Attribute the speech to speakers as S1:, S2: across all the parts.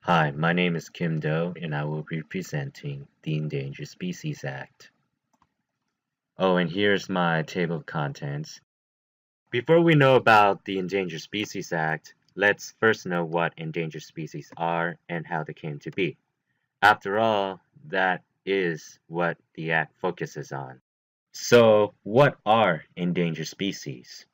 S1: Hi, my name is Kim Doe, and I will be presenting the Endangered Species Act. Oh, and here's my table of contents. Before we know about the Endangered Species Act, let's first know what endangered species are and how they came to be. After all, that is what the Act focuses on. So, what are endangered species?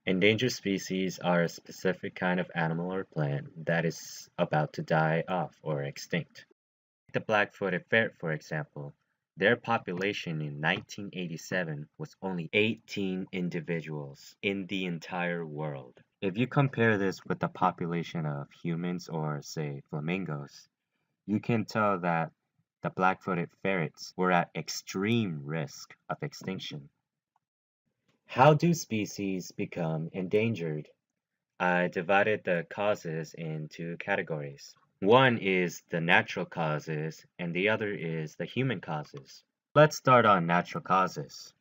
S1: Endangered species are a specific kind of animal or plant that is about to die off or extinct. The black-footed ferret, for example, their population in 1987 was only 18 individuals in the entire world. If you compare this with the population of humans or, say, flamingos, you can tell that the black-footed ferrets were at extreme risk of extinction. How do species become endangered? I divided the causes into categories. One is the natural causes, and the other is the human causes. Let's start on natural causes.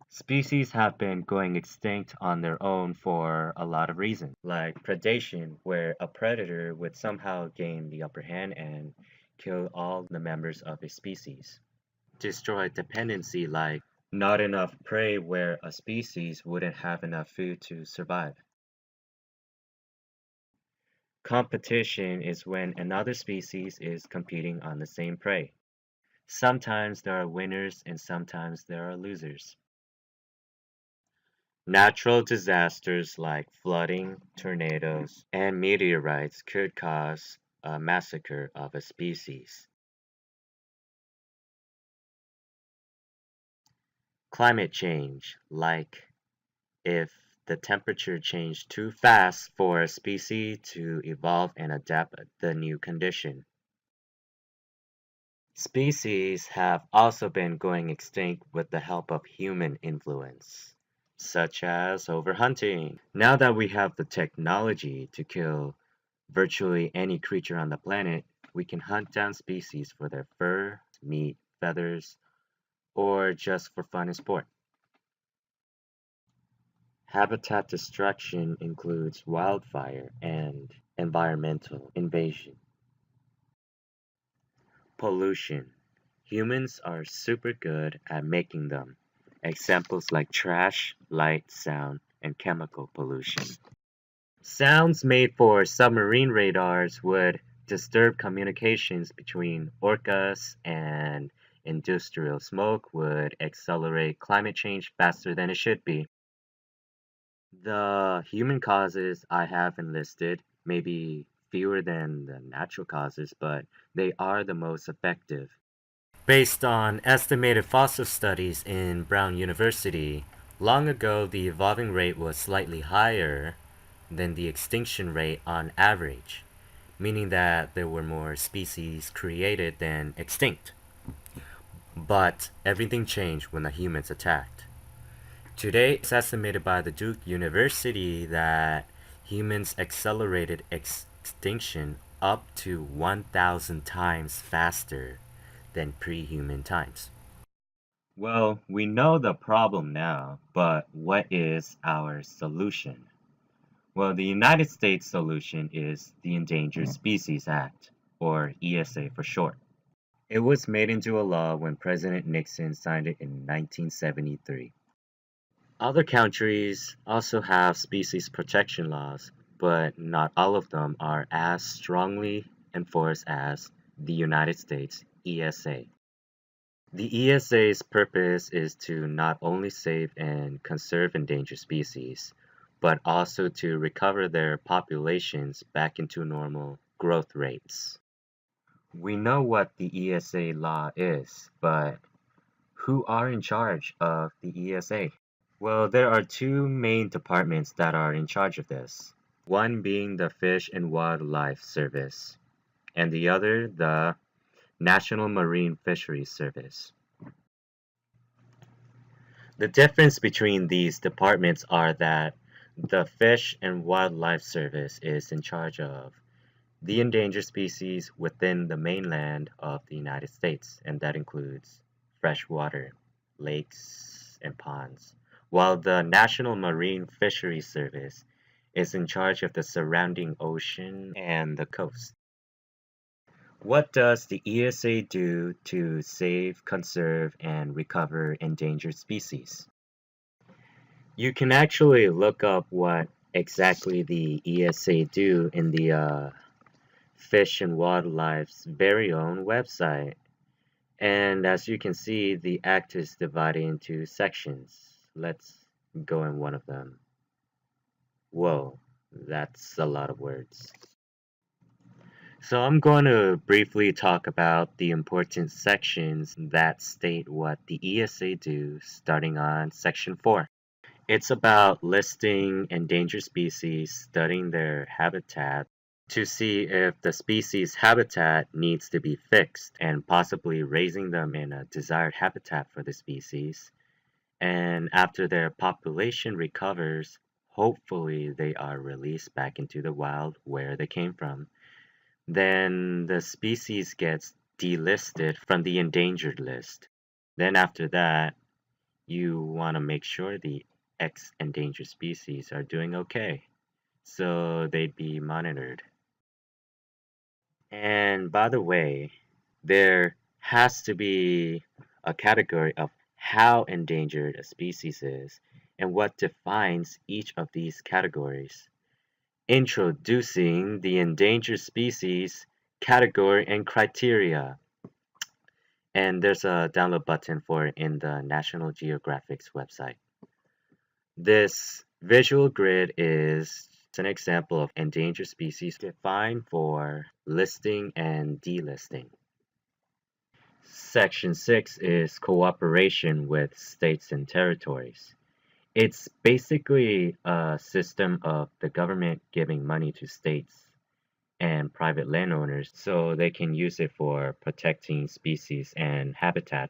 S1: Species have been going extinct on their own for a lot of reasons, like predation, where a predator would somehow gain the upper hand and kill all the members of a species. Destroy dependency, like not enough prey where a species wouldn't have enough food to survive. Competition is when another species is competing on the same prey. Sometimes there are winners and sometimes there are losers. Natural disasters like flooding, tornadoes, and meteorites could cause a massacre of a species. Climate change, like if the temperature changed too fast for a species to evolve and adapt the new condition. Species have also been going extinct with the help of human influence, such as overhunting. Now that we have the technology to kill virtually any creature on the planet, we can hunt down species for their fur, meat, feathers, or just for fun and sport. Habitat destruction includes wildfire and environmental invasion. Pollution. Humans are super good at making them. Examples like trash, light, sound, and chemical pollution. Sounds made for submarine radars would disturb communications between orcas, and industrial smoke would accelerate climate change faster than it should be. The human causes I have enlisted may be fewer than the natural causes, but they are the most effective. Based on estimated fossil studies in Brown University, long ago the evolving rate was slightly higher than the extinction rate on average, meaning that there were more species created than extinct. But everything changed when the humans attacked. Today, it's estimated by the Duke University that humans accelerated extinction up to 1,000 times faster than pre-human times. Well, we know the problem now, but what is our solution? Well, the United States solution is the Endangered Species Act, or ESA for short. It was made into a law when President Nixon signed it in 1973. Other countries also have species protection laws, but not all of them are as strongly enforced as the United States ESA. The ESA's purpose is to not only save and conserve endangered species, but also to recover their populations back into normal growth rates. We know what the ESA law is, but who are in charge of the ESA? Well, there are two main departments that are in charge of this. One being the Fish and Wildlife Service, and the other the National Marine Fisheries Service. The difference between these departments are that the Fish and Wildlife Service is in charge of the endangered species within the mainland of the United States, and that includes freshwater, lakes, and ponds, while the National Marine Fisheries Service is in charge of the surrounding ocean and the coast. What does the ESA do to save, conserve, and recover endangered species? You can actually look up what exactly the ESA do in the Fish and Wildlife's very own website. And as you can see, the act is divided into sections. Let's go in one of them. Whoa, that's a lot of words. So I'm going to briefly talk about the important sections that state what the ESA do, starting on section 4. It's about listing endangered species, studying their habitat to see if the species habitat needs to be fixed, and possibly raising them in a desired habitat for the species. And after their population recovers, hopefully they are released back into the wild where they came from. Then the species gets delisted from the endangered list. Then after that, you want to make sure the endangered species are doing okay, so they'd be monitored. And by the way, there has to be a category of how endangered a species is and what defines each of these categories. Introducing the endangered species category and criteria. And there's a download button for it in the National Geographic's website. This visual grid is an example of endangered species defined for listing and delisting. Section 6 is cooperation with states and territories. It's basically a system of the government giving money to states and private landowners so they can use it for protecting species and habitat.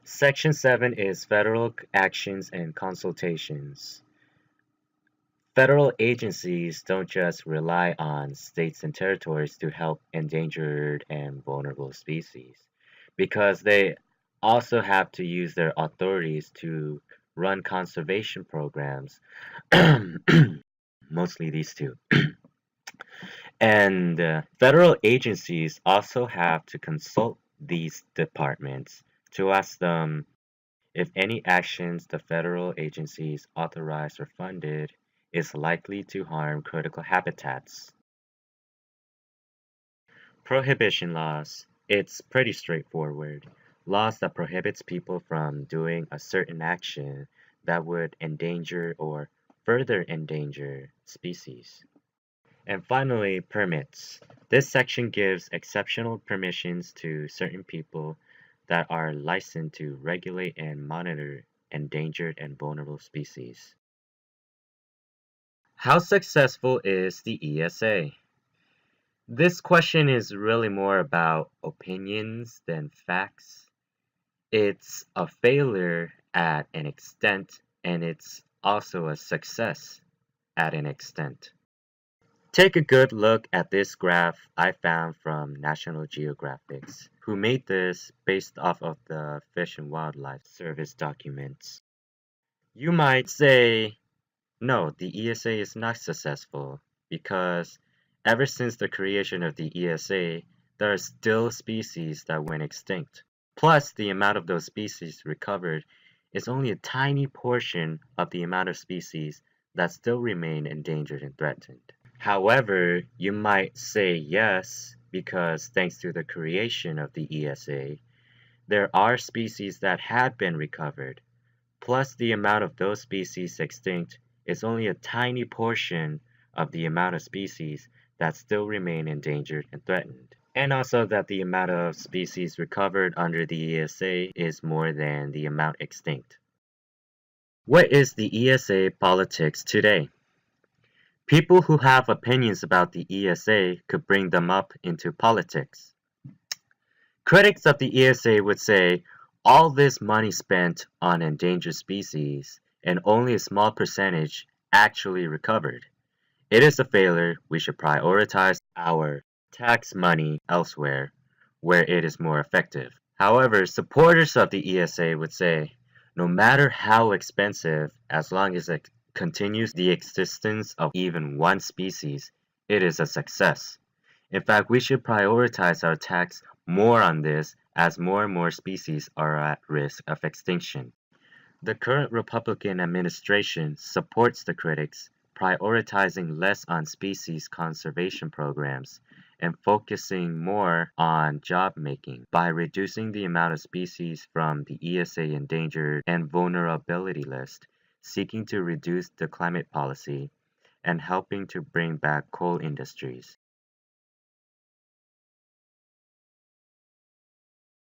S1: Section 7 is federal actions and consultations. Federal agencies don't just rely on states and territories to help endangered and vulnerable species, because they also have to use their authorities to run conservation programs, mostly these two. And federal agencies also have to consult these departments to ask them if any actions the federal agencies authorized or funded is likely to harm critical habitats. Prohibition laws. It's pretty straightforward. Laws that prohibits people from doing a certain action that would endanger or further endanger species. And finally, permits. This section gives exceptional permissions to certain people that are licensed to regulate and monitor endangered and vulnerable species. How successful is the ESA? This question is really more about opinions than facts. It's a failure at an extent, and it's also a success at an extent. Take a good look at this graph I found from National Geographic's, who made this based off of the Fish and Wildlife Service documents. You might say, no, the ESA is not successful because ever since the creation of the ESA, there are still species that went extinct. Plus, the amount of those species recovered is only a tiny portion of the amount of species that still remain endangered and threatened. However, you might say yes because thanks to the creation of the ESA, there are species that had been recovered. Plus, the amount of those species extinct is only a tiny portion of the amount of species that still remain endangered and threatened. And also that the amount of species recovered under the ESA is more than the amount extinct. What is the ESA politics today? People who have opinions about the ESA could bring them up into politics. Critics of the ESA would say, all this money spent on endangered species and only a small percentage actually recovered. It is a failure. We should prioritize our tax money elsewhere where it is more effective. However, supporters of the ESA would say, no matter how expensive, as long as it continues the existence of even one species, it is a success. In fact, we should prioritize our tax more on this as more and more species are at risk of extinction. The current Republican administration supports the critics, prioritizing less on species conservation programs and focusing more on job making by reducing the amount of species from the ESA endangered and vulnerability list, seeking to reduce the climate policy, and helping to bring back coal industries.